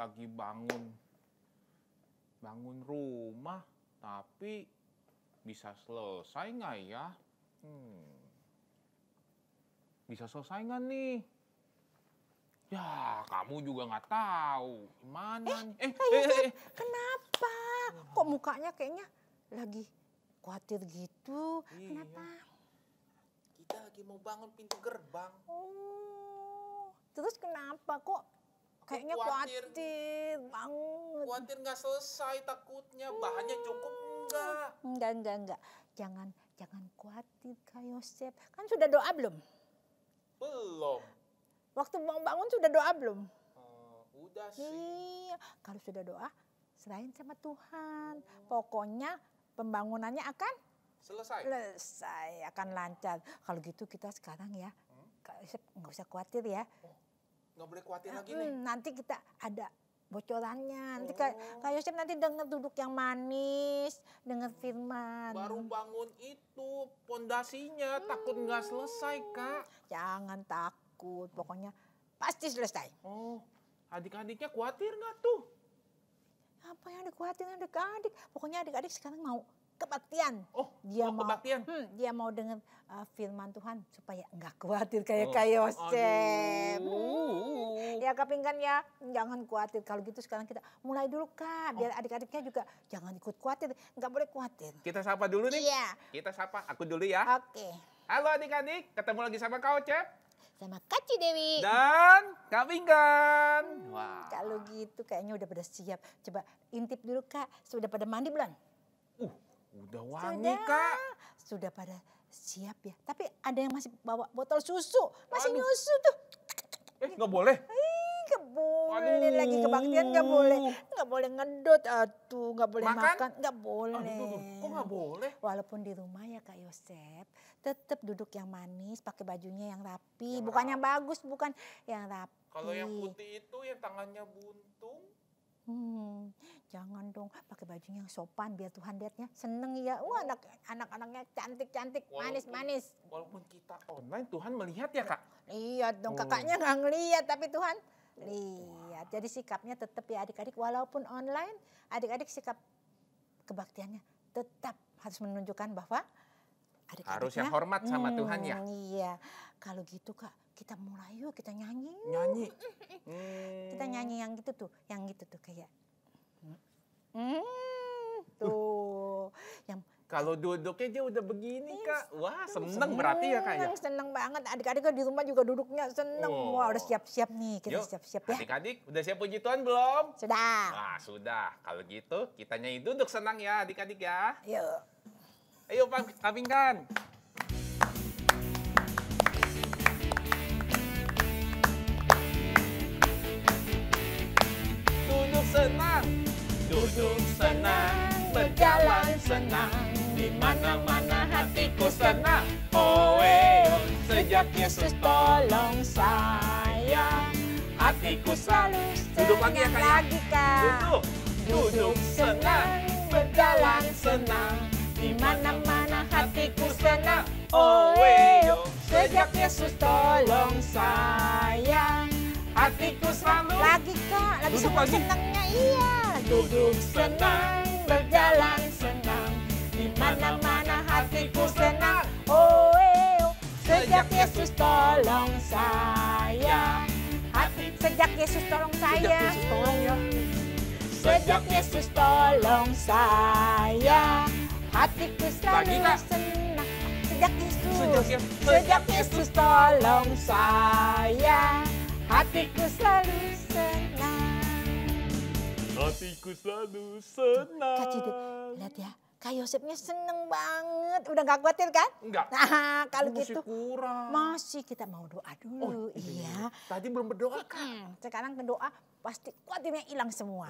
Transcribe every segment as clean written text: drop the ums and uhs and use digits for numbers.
lagi bangun rumah, tapi bisa selesai nggak ya? Bisa selesai nggak nih? Ya, kamu juga nggak tahu. Gimana nih? Kenapa? Kok mukanya kayaknya lagi khawatir gitu? Iya. Kenapa? Kita lagi mau bangun pintu gerbang. Oh, terus kenapa kok kayaknya Khawatir. khawatir banget? Khawatir nggak selesai takutnya. Bahannya cukup enggak? Enggak. Jangan khawatir Kak Yosep. Kan sudah doa belum? Belum. Waktu mau bangun sudah doa belum? Udah sih. Iya, kalau sudah doa serahin sama Tuhan. Pokoknya pembangunannya akan selesai, akan lancar. Kalau gitu kita sekarang ya, Kak Yosep nggak usah khawatir ya. Nggak boleh khawatir lagi nih. Nanti kita ada bocorannya. Nanti Kak Yosep nanti dengar duduk yang manis, dengar firman. Baru bangun itu pondasinya takut nggak selesai, Kak. Jangan takut, pokoknya pasti selesai. Oh, adik-adiknya khawatir nggak tuh? Apa yang dikhawatirin adik-adik? Pokoknya adik-adik sekarang mau kebaktian. Oh, Dia mau kebaktian. Dia mau dengar firman Tuhan supaya nggak khawatir kayak Kak Yosep. Ya Kak Pinggan ya, jangan khawatir. Kalau gitu sekarang kita mulai dulu Kak, biar adik-adiknya juga jangan ikut khawatir. Nggak boleh khawatir. Kita sapa dulu nih. Iya. Kita sapa, aku dulu ya. Oke. Halo adik-adik, ketemu lagi sama Kak Ocep. Sama Kak Cidewi. Dan Kak Pinggan. Wah. Kalau gitu kayaknya udah pada siap. Coba intip dulu Kak, sudah pada mandi belum? Udah wangi Kak. Sudah pada siap ya. Tapi ada yang masih bawa botol susu. Masih Aduh. nyusu tuh. Nggak boleh. Nggak boleh. Lagi kebaktian nggak boleh. Nggak boleh ngedot atuh. Nggak boleh makan. Nggak boleh. Kok nggak boleh? Walaupun di rumah ya Kak Yosep. Tetap duduk yang manis. Pakai bajunya yang rapi. Bukan yang bagus. Bukan yang rapi. Kalau yang putih itu yang tangannya buntung. Jangan dong, pakai bajunya yang sopan biar Tuhan lihatnya seneng ya. Wah, anak-anaknya cantik-cantik, manis-manis. Walaupun kita online, Tuhan melihat ya Kak? Lihat dong, kakaknya nggak ngelihat tapi Tuhan lihat. Jadi sikapnya tetap ya adik-adik, walaupun online, adik-adik sikap kebaktiannya tetap harus menunjukkan bahwa adik-adiknya harusnya hormat sama Tuhan ya? Iya, kalau gitu Kak, kita mulai yuk, kita nyanyi. Nyanyi? Kita nyanyi yang gitu tuh kayak. Tuh, yang kalau duduknya dia udah begini Kak, wah seneng berarti ya Kak ya? Seneng banget, adik-adik di rumah juga duduknya seneng. Wah udah siap-siap nih, kita siap-siap ya. Adik-adik udah siap puji Tuhan belum? Sudah. Nah sudah, kalau gitu kita nyanyi duduk senang ya adik-adik ya. Yuk. Ayo Kak Pinggan. Duduk senang. Duduk senang, berjalan senang, di mana-mana hatiku senang. Oh, sejak Yesus tolong saya, hatiku selalu senang. Duduk lagi ya Kak. Lagi Kak. Duduk senang, berjalan senang, di mana-mana hatiku senang. Oh, sejak Yesus tolong saya, hatiku selalu. Lagi Kak, lagi senang-senangnya iya. Duduk senang, berjalan senang, di mana-mana hatiku senang. Oh, sejak Yesus tolong saya. Sejak Yesus tolong saya. Sejak Yesus tolong saya. Hatiku selalu senang. Sejak Yesus tolong saya. Hatiku selalu senang. Hatiku selalu senang. Kak Cidit, lihat ya. Kak Yosepnya seneng banget. Udah gak khawatir kan? Enggak. Nah, kalau masih gitu. kurang. Masih kita mau doa dulu. Iya. Tadi belum berdoa kan? Sekarang ke doa pasti khawatirnya hilang semua.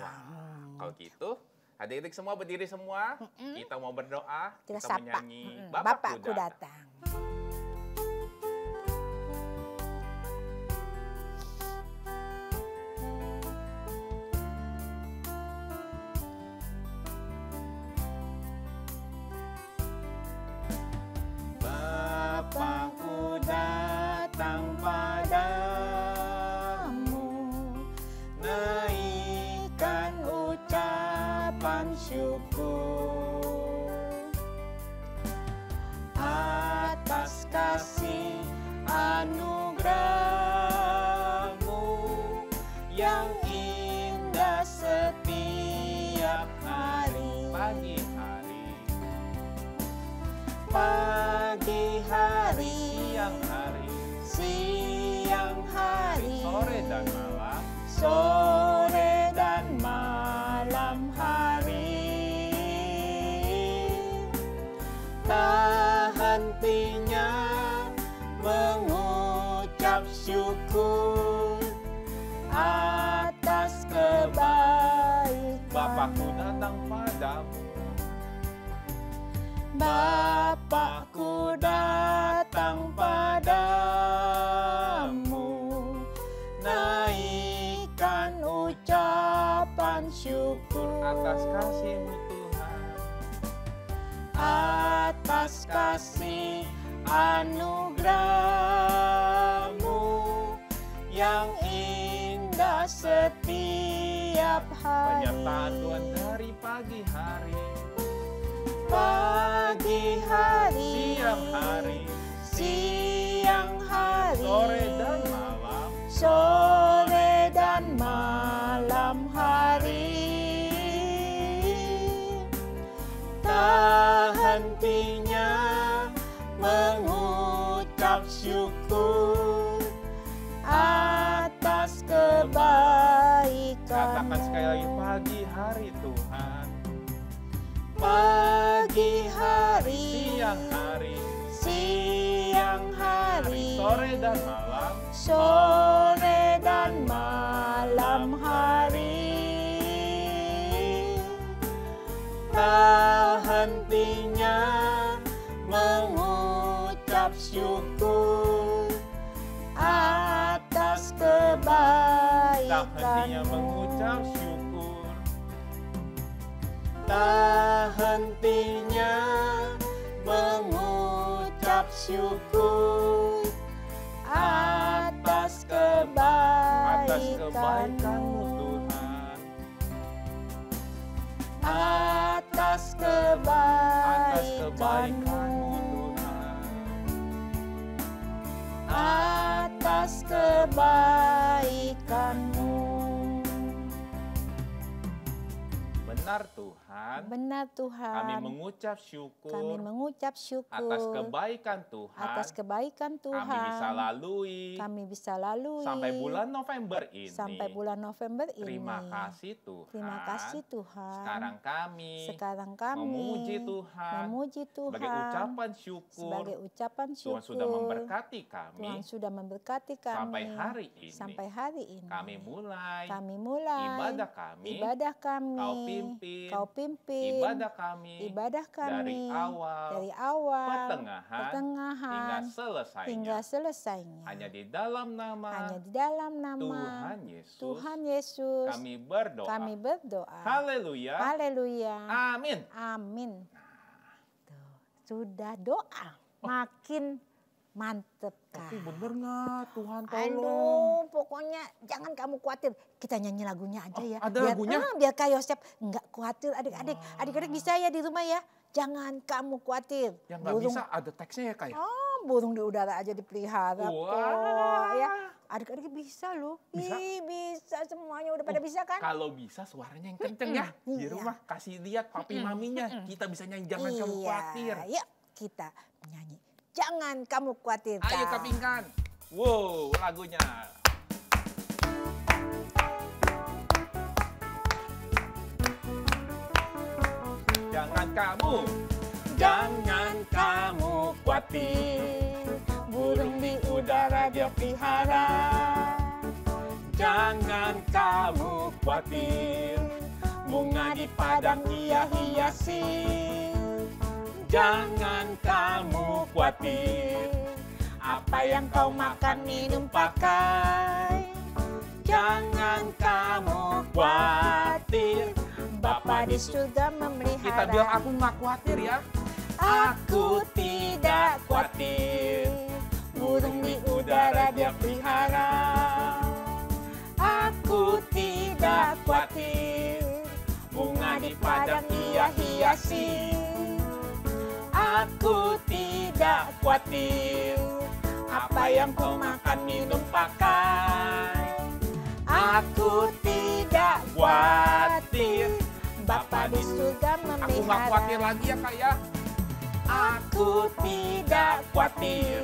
Kalau gitu, adik-adik semua berdiri semua. Kita mau berdoa. Kita Kita sapa. menyanyi Bapakku datang. Bapakku datang padamu, naik anugerah-Mu yang indah setiap hari. Pagi hari, pagi hari, siang hari, siang hari, sore dan malam, sore dan malam hari. Tak hentinya mengucap syukur atas kebaikan. Bapakku datang padamu, Bapakku datang padamu, naikkan ucapan syukur atas kasih-Mu Tuhan, atas kasih anugerah-Mu yang indah setiap hari. Penyertaan Tuhan dari pagi hari, pagi hari, siang hari, siang hari, sore dan malam, sore dan malam hari. Tak hentinya mengucap syukur atas kebaikan. Katakan sekali lagi, pagi hari Tuhan, pagi hari, siang hari, siang hari, sore dan malam, sore dan malam hari. Tak hentinya mengucap syukur atas kebaikan-Mu. Tak hentinya mengucap syukur, tak hentinya mengucap syukur atas kebaikan-Mu Tuhan, atas kebaikan-Mu Tuhan, atas kebaikan-Mu. Benar Tuhan, benar Tuhan, kami mengucap syukur, kami mengucap syukur atas kebaikan Tuhan, atas kebaikan Tuhan, kami bisa lalui sampai bulan November ini. Terima kasih Tuhan. Terima kasih Tuhan. Sekarang kami memuji Tuhan, sebagai ucapan syukur. Tuhan sudah memberkati kami. Sampai hari ini. Kami mulai ibadah kami. Kau pimpin ibadah kami dari awal, pertengahan hingga selesainya. Hanya di dalam nama Tuhan Yesus kami berdoa. Haleluya. Amin. Tuh, sudah doa makin mantep kan. Tapi bener nggak Tuhan tolong? Aduh, pokoknya jangan kamu khawatir. Kita nyanyi lagunya aja ya. Ada lagunya? Biar Kak Yosep nggak khawatir adik-adik. Adik-adik bisa ya di rumah ya. Jangan kamu khawatir. Yang nggak bisa ada teksnya ya Kak ya? Oh, burung di udara aja dipelihara kok. Ya, adik-adik bisa loh. Bisa semuanya udah pada bisa kan? Kalau bisa suaranya yang kenceng ya. Di rumah kasih lihat papi maminya. Kita bisa nyanyi jangan kamu khawatir. Yuk kita nyanyi. Jangan kamu khawatir. Ayo kapingkan. Wow, lagunya. Jangan kamu khawatir. Burung di udara dia pelihara. Jangan kamu khawatir. Bunga di padang dia hiasi. Jangan kamu khawatir, apa yang kau makan, minum, pakai. Jangan kamu khawatir, Bapa di surga memelihara. Kita bilang aku nggak khawatir ya. Aku tidak khawatir, burung di udara dia pelihara. Aku tidak khawatir, bunga di padang dia hiasi. Aku tidak khawatir, apa apa yang kau makan, minum, pakai. Aku tidak khawatir, Bapa di surga memelihara. Aku nggak khawatir lagi ya Kak ya. Aku tidak khawatir,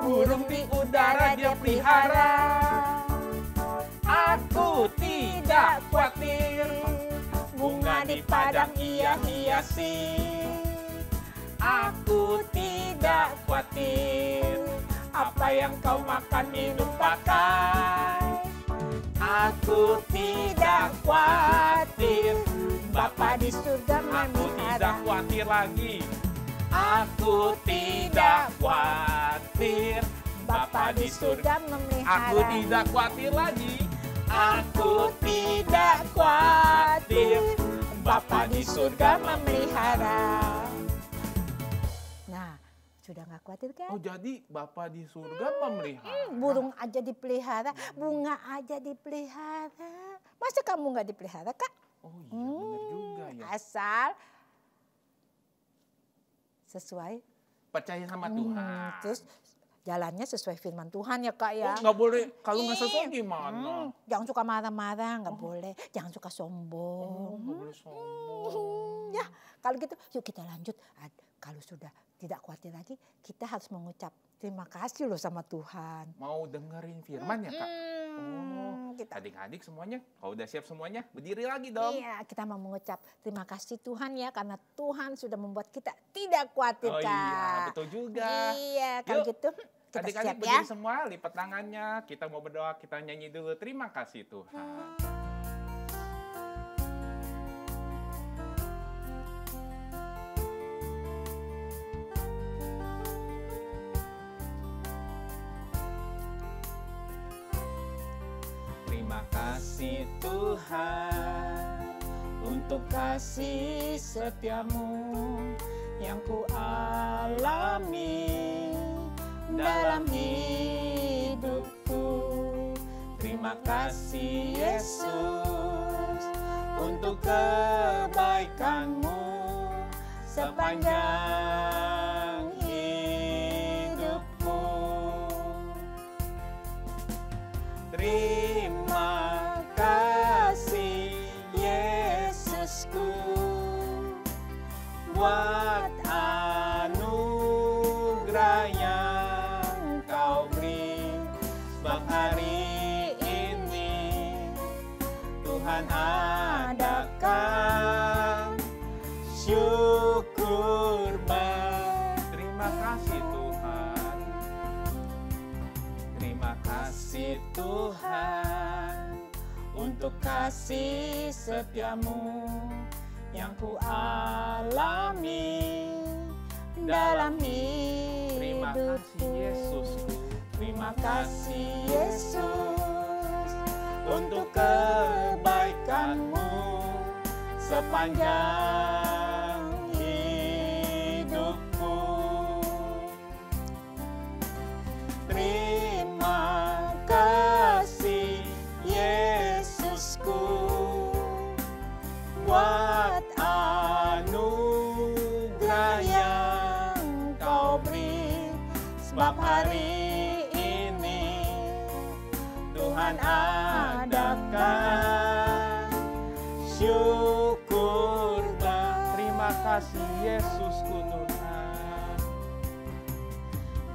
burung di udara dia pelihara. Aku tidak khawatir, bunga di padang ia hiasi. Aku tidak khawatir, apa yang kau makan, minum, pakai. Aku tidak khawatir, Bapa di surga memelihara. Aku tidak khawatir lagi. Aku tidak khawatir, Bapa di surga memelihara. Aku tidak khawatir lagi. Aku tidak khawatir, Bapa di surga memelihara. Nah, sudah nggak khawatir kan? Oh, jadi Bapa di surga memelihara. Burung aja dipelihara, bunga aja dipelihara. Masa kamu nggak dipelihara, Kak? Oh iya, benar juga ya. Asal sesuai Percaya sama Tuhan. terus jalannya sesuai firman Tuhan ya Kak ya. Oh, nggak boleh, kalau nggak sesuai gimana? Jangan suka marah-marah, nggak boleh. Jangan suka sombong. Nggak boleh sombong. Ya, kalau gitu yuk kita lanjut. Kalau sudah tidak khawatir lagi, kita harus mengucap terima kasih loh sama Tuhan. Mau dengerin firman ya Kak? Oh, kita. adik-adik semuanya, kalau udah siap semuanya, berdiri lagi dong. Iya, kita mau mengucap terima kasih Tuhan ya, karena Tuhan sudah membuat kita tidak khawatir Oh Kak. iya, betul juga. Iya, kalau Yuk, gitu kita Adik-adik siap ya. berdiri semua, lipat tangannya. Kita mau berdoa, kita nyanyi dulu. Terima kasih Tuhan. Terima kasih Tuhan untuk kasih setiamu yang ku alami dalam hidupku. Terima kasih Yesus untuk kebaikanmu sepanjang hidupku. Terima kasih Yesusku buat anugerah yang kau beri. Sebab hari ini Tuhan adakan syukur Terima kasih Tuhan. Terima kasih Tuhan untuk kasih setiamu yang ku alami dalam hidupku. Terima kasih Yesusku. Terima kasih Yesus untuk kebaikanmu sepanjang hidupku. Terima kasih Yesusku buat anugerah yang kau beri. Sebab hari ini Tuhan adakan syukur. Terima kasih Yesusku Tuhan.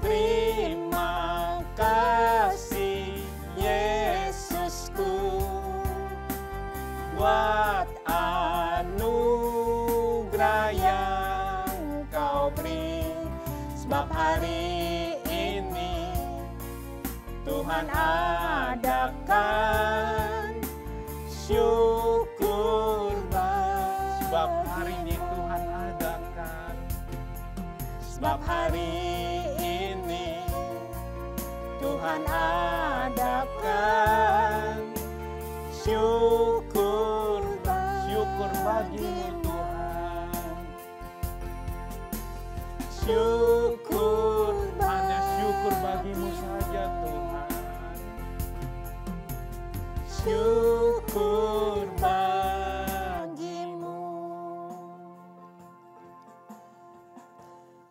Terima kasih Yesusku buat anugerah yang kau beri. Sebab hari ini Tuhan adakan syukur. Sebab hari ini Tuhan adakan. Sebab hari ini Tuhan adakan syukur. Syukur bagimu Tuhan. Syukur, hanya syukur bagimu saja Tuhan. Syukur bagimu.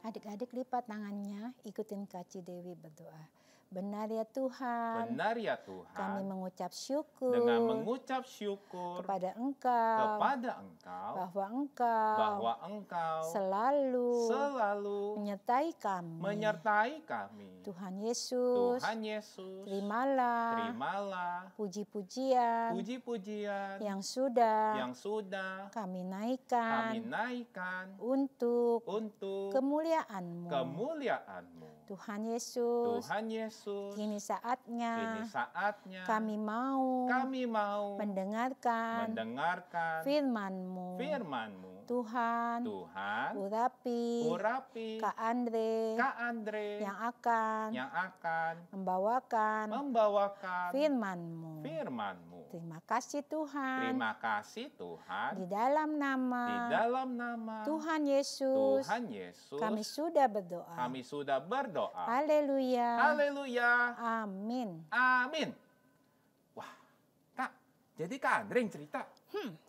Adik-adik Adik-adik lipat tangannya, ikutin Kak Cidewi berdoa. Benar ya Tuhan. Benar ya Tuhan. Kami mengucap syukur. Dengan mengucap syukur kepada Engkau. Bahwa Engkau. Selalu. Menyertai kami. Tuhan Yesus. Terimalah. Puji-pujian. Yang sudah. Kami naikkan. Untuk. Kemuliaan-Mu. Tuhan Yesus. Kini saatnya kami mau mendengarkan firman-Mu. Tuhan, urapi Kak Andre yang akan membawakan firman-Mu. Terima kasih Tuhan. Di dalam nama Tuhan Yesus, kami sudah berdoa. Haleluya. Amin. Wah, Kak, jadi Kak Andre yang cerita.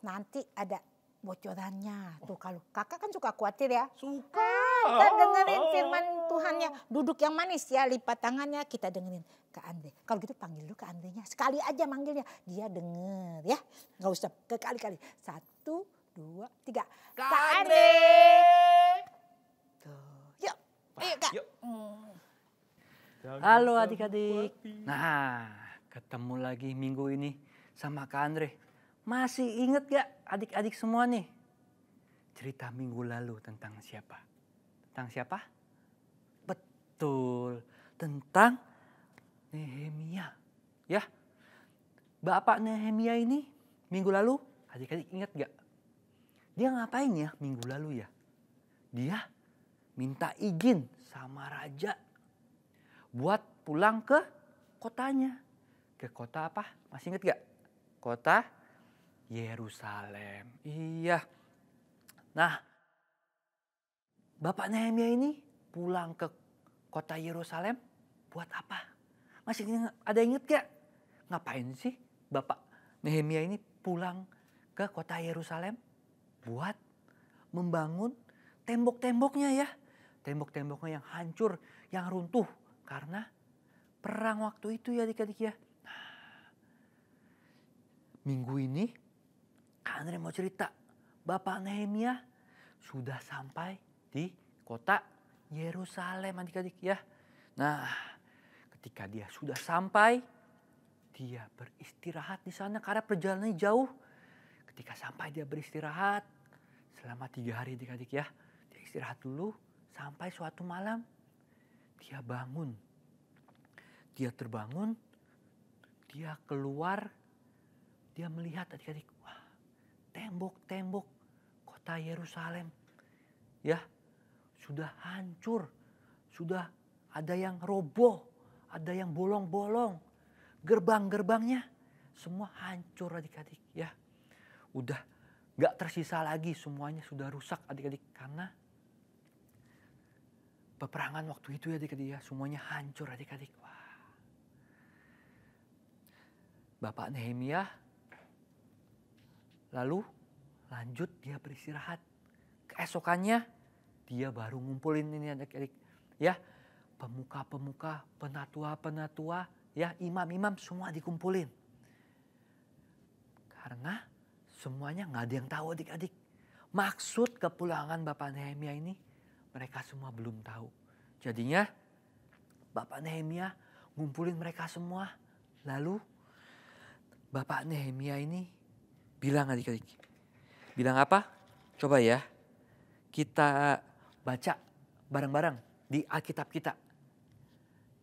Nanti ada bocorannya. Tuh kalau kakak kan suka khawatir ya. Suka. Kita dengerin firman Tuhannya. Duduk yang manis ya, lipat tangannya, kita dengerin Kak Andre. Kalau gitu panggil dulu Kak Andre-nya. Sekali aja manggilnya, dia denger ya. Nggak usah kekali-kali. 1, 2, 3. Kak Andre. Tuh, yuk. Ayo Kak. Yuk. Halo adik-adik. Nah, ketemu lagi minggu ini sama Kak Andre. Masih inget gak adik-adik semua nih? Cerita minggu lalu tentang siapa? Tentang siapa? Betul, tentang Nehemia. Ya, Bapak Nehemia ini minggu lalu adik-adik inget gak? Dia ngapain ya minggu lalu ya? Dia minta izin sama raja buat pulang ke kotanya. Ke kota apa? Masih inget gak? Kota Yerusalem. Iya. Nah, Bapak Nehemia ini pulang ke kota Yerusalem buat apa? Masih ada inget gak? Ngapain sih Bapak Nehemia ini pulang ke kota Yerusalem? Buat membangun tembok-temboknya ya. Tembok-temboknya yang hancur, yang runtuh. Karena perang waktu itu ya adik-adik ya. Nah, minggu ini Kak Andre mau cerita. Bapak Nehemia sudah sampai di kota Yerusalem adik-adik ya. Nah, ketika dia sudah sampai, dia beristirahat di sana karena perjalanannya jauh. Ketika sampai dia beristirahat selama 3 hari adik-adik ya. Dia istirahat dulu sampai suatu malam. Dia bangun, dia terbangun, dia keluar, dia melihat adik-adik, wah, tembok-tembok kota Yerusalem, ya, sudah hancur, sudah ada yang roboh, ada yang bolong-bolong, gerbang-gerbangnya semua hancur adik-adik, ya, udah gak tersisa lagi, semuanya sudah rusak adik-adik karena peperangan waktu itu ya adik-adik ya, semuanya hancur adik-adik. Wah. Bapak Nehemia lalu lanjut dia beristirahat. Keesokannya dia baru ngumpulin ini adik-adik. Ya, pemuka-pemuka, penatua-penatua, ya imam-imam semua dikumpulin. Karena semuanya nggak ada yang tahu adik-adik. Maksud kepulangan Bapak Nehemia ini mereka semua belum tahu. Jadinya Bapak Nehemia ngumpulin mereka semua. Lalu Bapak Nehemia ini bilang adik-adik. Bilang apa? Coba ya. Kita baca bareng-bareng di Alkitab kita.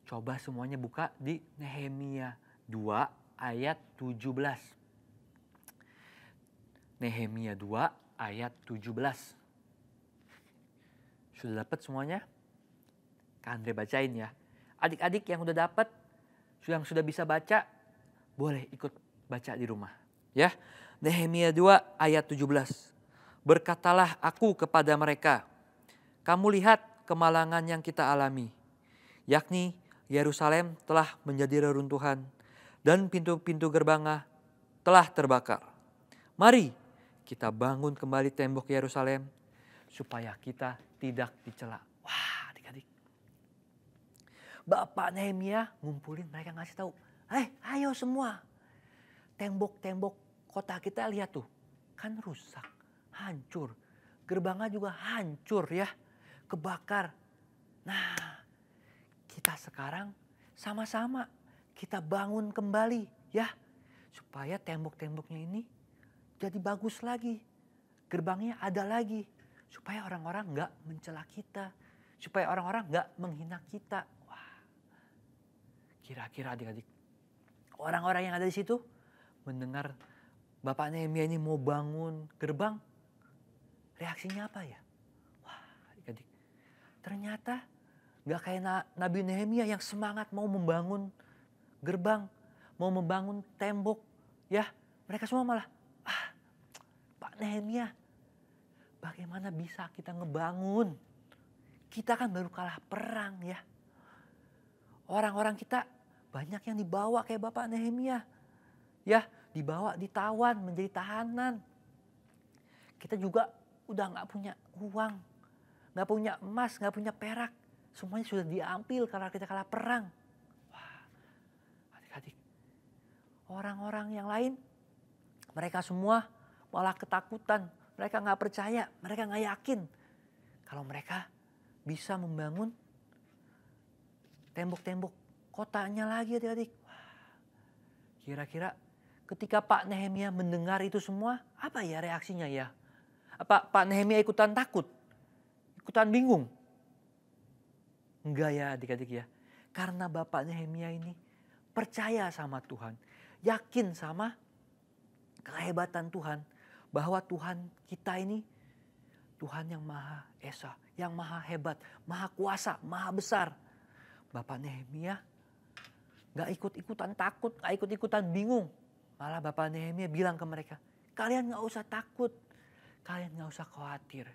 Coba semuanya buka di Nehemia 2 ayat 17. Nehemia 2 ayat 17. Sudah dapat semuanya? Kak Andre bacain ya. Adik-adik yang udah dapat, yang sudah bisa baca, boleh ikut baca di rumah. Ya, Nehemia 2 ayat 17. Berkatalah aku kepada mereka, kamu lihat kemalangan yang kita alami, yakni Yerusalem telah menjadi reruntuhan dan pintu-pintu gerbangnya telah terbakar. Mari kita bangun kembali tembok Yerusalem supaya kita tidak dicela. Wah, Bapak Nehemia ngumpulin mereka ngasih tahu, ayo semua. Tembok-tembok kota kita lihat tuh, kan rusak, hancur. Gerbangnya juga hancur ya, kebakar. Nah, kita sekarang sama-sama kita bangun kembali ya. Supaya tembok-temboknya ini jadi bagus lagi. Gerbangnya ada lagi. Supaya orang-orang gak mencela kita. Supaya orang-orang gak menghina kita. Wah, kira-kira adik-adik, orang-orang yang ada di situ mendengar Bapak Nehemia ini mau bangun gerbang, reaksinya apa ya? Wah, adik-adik, ternyata gak kayak Nabi Nehemia yang semangat mau membangun gerbang, mau membangun tembok, ya. Mereka semua malah, Pak Nehemia, bagaimana bisa kita ngebangun? Kita kan baru kalah perang ya. Orang-orang kita banyak yang dibawa kayak Bapak Nehemia, ya, dibawa, ditawan, menjadi tahanan. Kita juga udah gak punya uang, gak punya emas, gak punya perak. Semuanya sudah diambil karena kita kalah perang. Wah, adik-adik, orang-orang yang lain, mereka semua malah ketakutan. Mereka gak percaya, mereka gak yakin kalau mereka bisa membangun tembok-tembok kotanya lagi, adik-adik. Kira-kira ketika Pak Nehemia mendengar itu semua, apa ya reaksinya ya? Apa Pak Nehemia ikutan takut? Ikutan bingung? Enggak ya adik-adik ya. Karena Bapak Nehemia ini percaya sama Tuhan. Yakin sama kehebatan Tuhan. Bahwa Tuhan kita ini Tuhan yang Maha Esa, yang Maha Hebat, Maha Kuasa, Maha Besar. Bapak Nehemia gak ikut-ikutan takut, gak ikut-ikutan bingung. Malah Bapak Nehemia bilang ke mereka, kalian gak usah takut, kalian gak usah khawatir.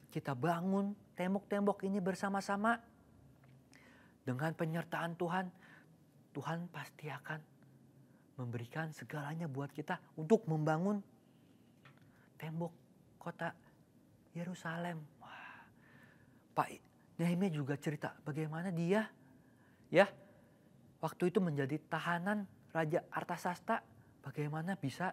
Kita bangun tembok-tembok ini bersama-sama. Dengan penyertaan Tuhan, Tuhan pasti akan memberikan segalanya buat kita untuk membangun tembok kota Yerusalem. Wah, Pak Nehemia juga cerita bagaimana dia ya waktu itu menjadi tahanan Raja Artasasta, bagaimana bisa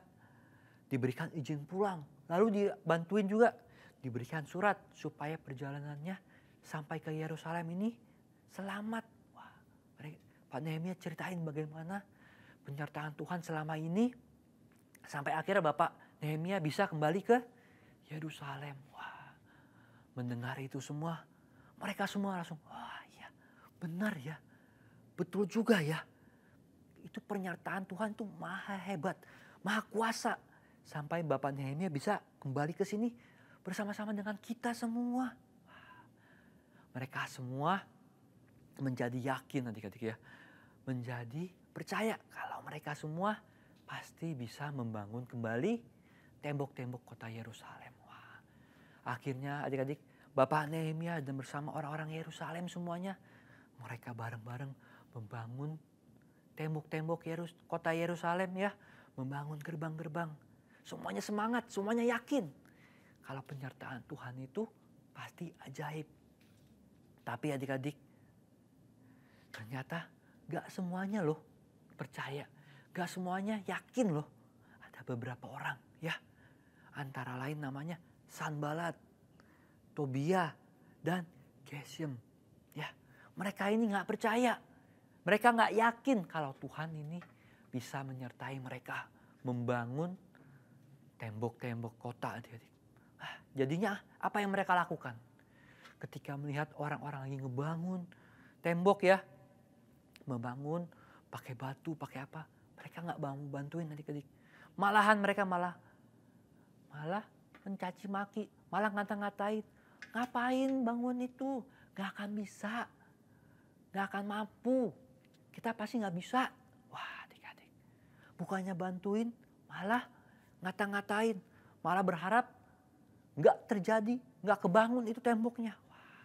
diberikan izin pulang. Lalu dibantuin juga, diberikan surat supaya perjalanannya sampai ke Yerusalem ini selamat. Wah, Pak Nehemia ceritain bagaimana penyertaan Tuhan selama ini sampai akhirnya Bapak Nehemia bisa kembali ke Yerusalem. Wah, mendengar itu semua, mereka semua langsung, wah iya benar ya, betul juga ya. Itu pernyataan Tuhan itu maha hebat, maha kuasa. Sampai Bapak Nehemia bisa kembali ke sini bersama-sama dengan kita semua. Wah, mereka semua menjadi yakin adik-adik ya. Menjadi percaya kalau mereka semua pasti bisa membangun kembali tembok-tembok kota Yerusalem. Wah, akhirnya adik-adik, Bapak Nehemia dan bersama orang-orang Yerusalem semuanya, mereka bareng-bareng membangun tembok-tembok kota Yerusalem ya. Membangun gerbang-gerbang. Semuanya semangat, semuanya yakin kalau penyertaan Tuhan itu pasti ajaib. Tapi adik-adik, ternyata gak semuanya loh percaya. Gak semuanya yakin loh. Ada beberapa orang ya. Antara lain namanya Sanbalat, Tobia, dan Geshem. Ya, mereka ini gak percaya. Mereka gak yakin kalau Tuhan ini bisa menyertai mereka membangun tembok-tembok kota adik-adik. Jadinya apa yang mereka lakukan? Ketika melihat orang-orang lagi ngebangun tembok ya, membangun pakai batu, pakai apa, mereka nggak mau bantuin adik-adik. Malahan mereka malah mencaci maki, malah ngata-ngatain, ngapain bangun itu, nggak akan bisa, nggak akan mampu, kita pasti nggak bisa. Wah adik-adik, bukannya bantuin, malah ngata-ngatain, malah berharap nggak terjadi, nggak kebangun itu temboknya. Wah.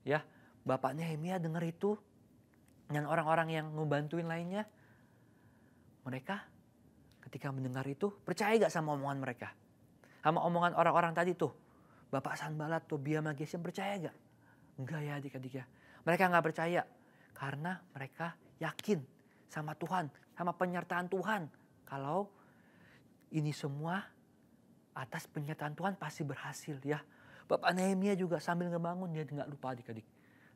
Ya, Bapak Nehemia dengar itu, dan orang-orang yang ngebantuin lainnya, mereka ketika mendengar itu percaya gak sama omongan mereka? Sama omongan orang-orang tadi tuh, Bapak Sanbalat, Tobia, Geshem, percaya gak? Enggak ya adik-adik ya. Mereka gak percaya. Karena mereka yakin sama Tuhan, sama penyertaan Tuhan. Kalau ini semua atas penyertaan Tuhan pasti berhasil ya. Bapak Nehemia juga sambil ngebangun, dia nggak lupa adik-adik.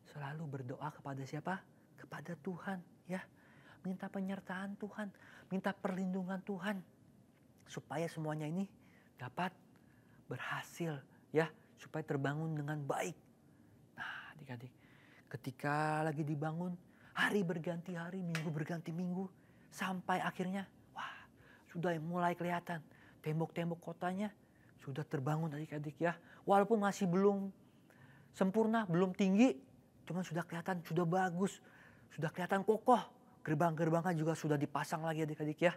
Selalu berdoa kepada siapa? Kepada Tuhan ya. Minta penyertaan Tuhan, minta perlindungan Tuhan. Supaya semuanya ini dapat berhasil ya. Supaya terbangun dengan baik. Nah adik-adik, ketika lagi dibangun, hari berganti hari, minggu berganti minggu. Sampai akhirnya, wah sudah mulai kelihatan. Tembok-tembok kotanya sudah terbangun adik-adik ya. Walaupun masih belum sempurna, belum tinggi. Cuman sudah kelihatan, sudah bagus. Sudah kelihatan kokoh. Gerbang-gerbangnya juga sudah dipasang lagi adik-adik ya.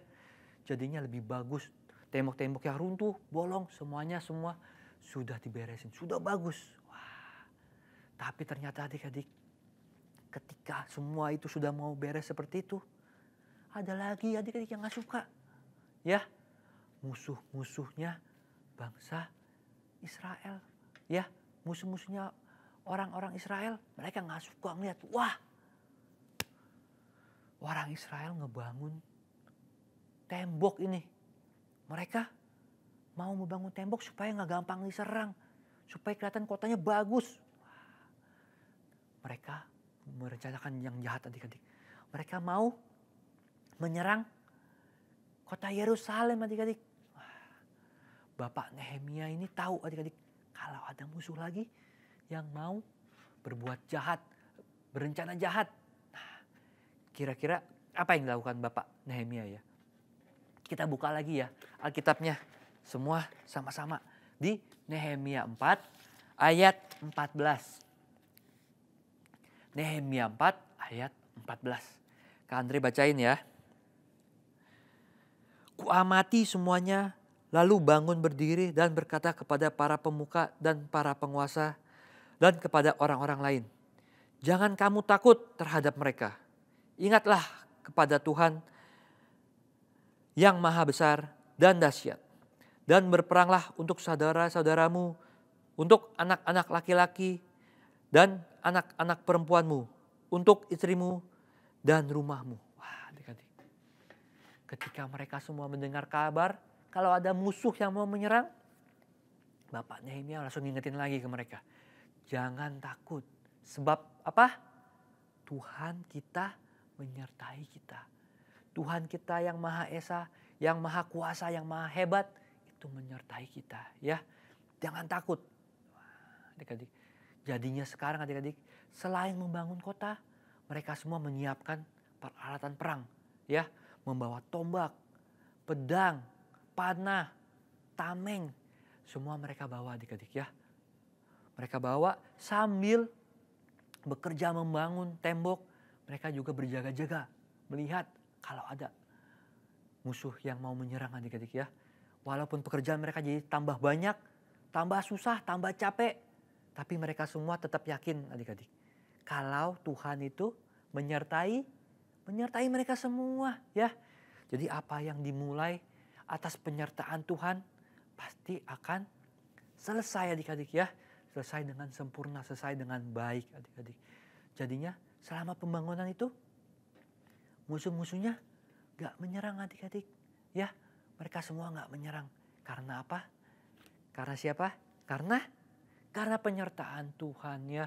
Jadinya lebih bagus. Tembok-tembok yang runtuh, bolong, semuanya semua sudah diberesin. Sudah bagus. Wah. Tapi ternyata adik-adik, ketika semua itu sudah mau beres seperti itu, ada lagi adik-adik yang gak suka. Ya, musuh-musuhnya bangsa Israel. Ya, musuh-musuhnya orang-orang Israel, mereka gak suka ngeliat, wah, orang Israel ngebangun tembok ini. Mereka mau membangun tembok supaya gak gampang diserang. Supaya kelihatan kotanya bagus. Mereka merencanakan yang jahat adik-adik. Mereka mau menyerang kota Yerusalem adik-adik. Bapak Nehemia ini tahu adik-adik. Kalau ada musuh lagi yang mau berbuat jahat. Berencana jahat. Kira-kira apa yang dilakukan Bapak Nehemia ya? Kita buka lagi ya Alkitabnya. Semua sama-sama. Di Nehemia 4 ayat 14. Nehemia 4 ayat 14. Kak Andre bacain ya. Kuamati semuanya, lalu bangun berdiri dan berkata kepada para pemuka dan para penguasa dan kepada orang-orang lain. Jangan kamu takut terhadap mereka. Ingatlah kepada Tuhan yang maha besar dan dahsyat. Dan berperanglah untuk saudara-saudaramu, untuk anak-anak laki-laki dan anak-anak perempuanmu, untuk istrimu dan rumahmu. Wah, adik-adik. Ketika mereka semua mendengar kabar, kalau ada musuh yang mau menyerang, Bapak Nehemia langsung ngingetin lagi ke mereka. Jangan takut. Sebab apa? Tuhan kita menyertai kita. Tuhan kita yang Maha Esa, yang Maha Kuasa, yang Maha Hebat, itu menyertai kita ya. Jangan takut. Adik-adik. Jadinya sekarang adik-adik, selain membangun kota, mereka semua menyiapkan peralatan perang ya. Membawa tombak, pedang, panah, tameng. Semua mereka bawa adik-adik ya. Mereka bawa sambil bekerja membangun tembok. Mereka juga berjaga-jaga melihat kalau ada musuh yang mau menyerang adik-adik ya. Walaupun pekerjaan mereka jadi tambah banyak, tambah susah, tambah capek. Tapi mereka semua tetap yakin adik-adik. Kalau Tuhan itu menyertai mereka semua ya. Jadi apa yang dimulai atas penyertaan Tuhan pasti akan selesai adik-adik ya. Selesai dengan sempurna, selesai dengan baik adik-adik. Jadinya selama pembangunan itu musuh-musuhnya gak menyerang adik-adik. Ya, mereka semua gak menyerang. Karena apa? Karena siapa? Karena penyertaan Tuhan ya.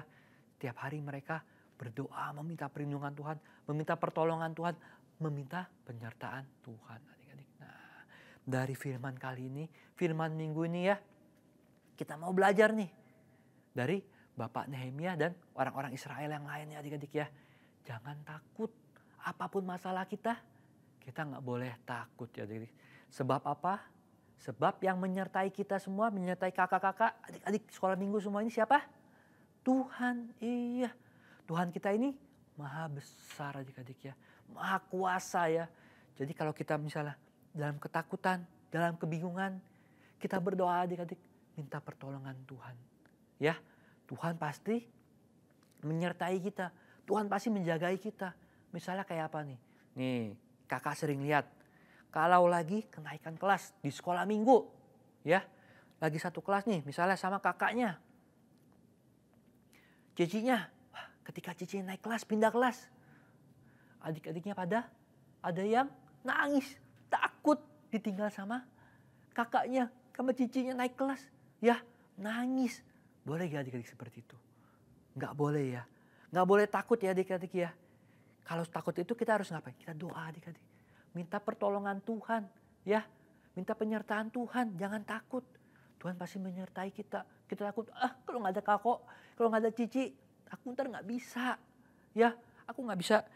Tiap hari mereka berdoa, meminta perlindungan Tuhan, meminta pertolongan Tuhan, meminta penyertaan Tuhan adik-adik. Nah, dari firman kali ini, firman minggu ini ya, kita mau belajar nih dari Bapak Nehemia dan orang-orang Israel yang lainnya adik-adik ya. Jangan takut, apapun masalah kita gak boleh takut ya adik-adik. Sebab apa? Sebab yang menyertai kita semua, menyertai kakak-kakak, adik-adik sekolah minggu semua ini siapa? Tuhan, iya. Tuhan kita ini maha besar adik-adik ya. Maha kuasa ya. Jadi kalau kita misalnya dalam ketakutan, dalam kebingungan, kita berdoa adik-adik, minta pertolongan Tuhan. Ya, Tuhan pasti menyertai kita. Tuhan pasti menjagai kita. Misalnya kayak apa nih? Nih, kakak sering lihat. Kalau lagi kenaikan kelas di sekolah minggu. Ya, lagi satu kelas nih, misalnya sama kakaknya. Cicinya, ketika Cici naik kelas, pindah kelas. adik-adiknya ada yang nangis, takut ditinggal sama kakaknya, sama cicinya naik kelas. Ya, nangis. Boleh gak adik-adik seperti itu? Nggak boleh ya. Nggak boleh takut ya adik-adik ya. Kalau takut itu kita harus ngapain? Kita doa adik-adik. Minta pertolongan Tuhan ya. Minta penyertaan Tuhan, jangan takut. Tuhan pasti menyertai kita. Kita takut, kalau nggak ada kakak, kalau nggak ada cici, aku ntar nggak bisa. Ya, aku nggak bisa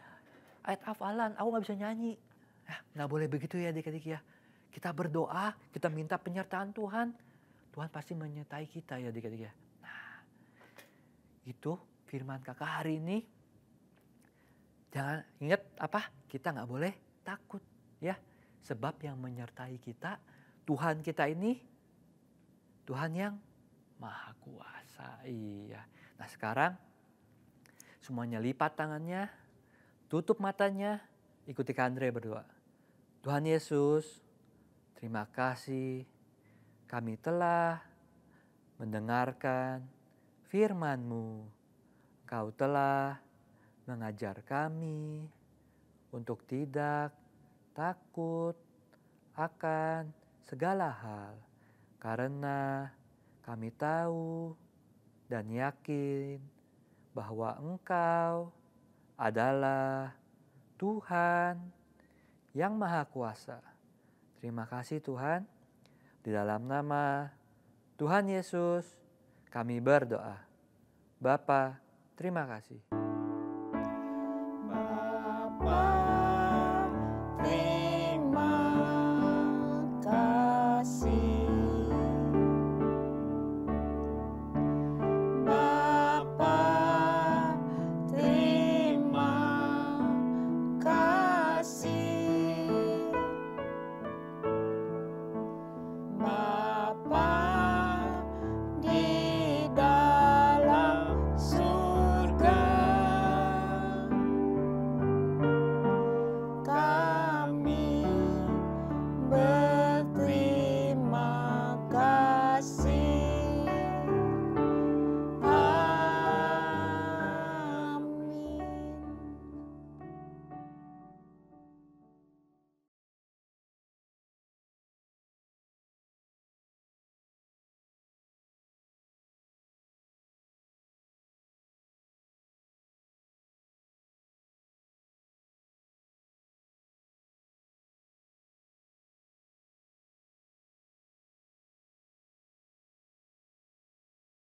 ayat hafalan, aku nggak bisa nyanyi. Nggak boleh begitu ya adik-adik ya. Kita berdoa, kita minta penyertaan Tuhan. Tuhan pasti menyertai kita ya adik-adik ya. Nah, itu firman kakak hari ini. Jangan ingat apa? Kita nggak boleh takut ya. Sebab yang menyertai kita, Tuhan kita ini, Tuhan yang Maha Kuasa. Iya. Nah sekarang semuanya lipat tangannya, tutup matanya, ikuti Kak Andre berdoa. Tuhan Yesus, terima kasih kami telah mendengarkan firman-Mu. Kau telah mengajar kami untuk tidak takut akan segala hal. Karena kami tahu dan yakin bahwa Engkau adalah Tuhan yang Maha Kuasa. Terima kasih Tuhan. Di dalam nama Tuhan Yesus kami berdoa. Bapa, terima kasih.